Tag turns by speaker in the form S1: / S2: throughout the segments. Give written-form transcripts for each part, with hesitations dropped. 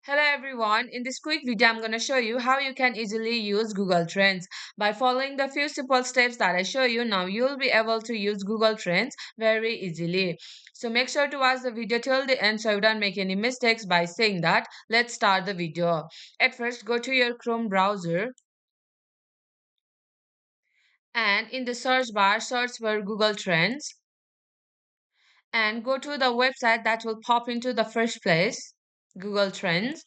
S1: Hello everyone, in this quick video I'm going to show you how you can easily use Google Trends. By following the few simple steps that I show you, now you'll be able to use Google Trends very easily. So make sure to watch the video till the end so you don't make any mistakes. By saying that, let's start the video. At first, go to your Chrome browser and in the search bar, search for Google Trends and go to the website that will pop into the first place, Google Trends.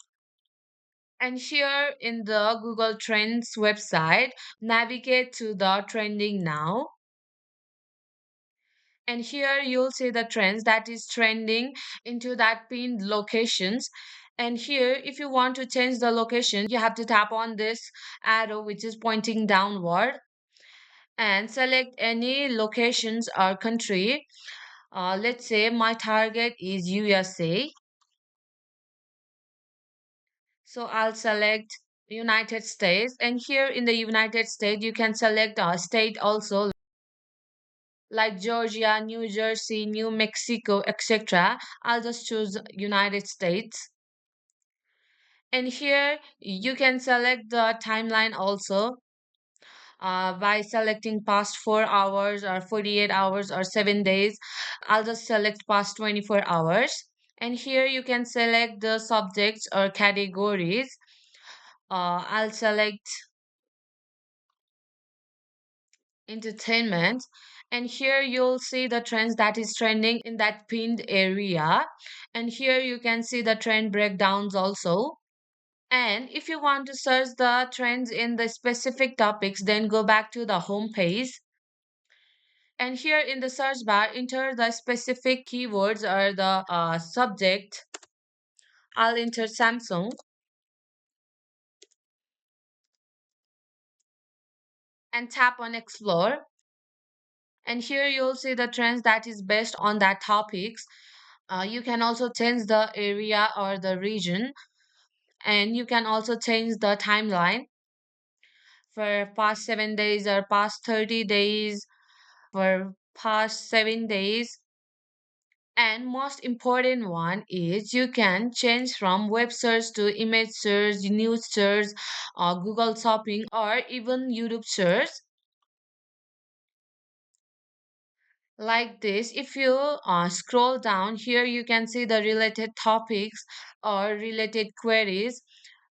S1: And here in the Google Trends website, navigate to the trending now. And here you'll see the trends that is trending into that pinned locations. And here, if you want to change the location, you have to tap on this arrow which is pointing downward and select any locations or country. Let's say my target is USA. So I'll select United States, and here in the United States you can select a state also like Georgia, New Jersey, New Mexico, etc. I'll just choose United States. And here you can select the timeline also by selecting past 4 hours or 48 hours or 7 days. I'll just select past 24 hours. And here you can select the subjects or categories. I'll select entertainment, and here you'll see the trends that is trending in that pinned area, and here you can see the trend breakdowns also. And if you want to search the trends in the specific topics, then go back to the home page, and here in the search bar enter the specific keywords or the subject. I'll enter Samsung and tap on explore, and here you'll see the trends that is based on that topics. You can also change the area or the region, and you can also change the timeline for past 7 days or past 30 days, for past 7 days. And most important one is you can change from web search to image search, news search, or Google Shopping, or even YouTube search. Like this, if you scroll down here, you can see the related topics or related queries.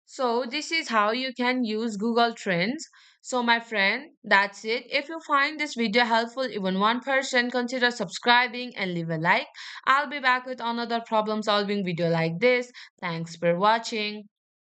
S1: So this is how you can use Google Trends. So my friend, that's it. If you find this video helpful, even 1%, consider subscribing and leave a like. I'll be back with another problem solving video like this. Thanks for watching.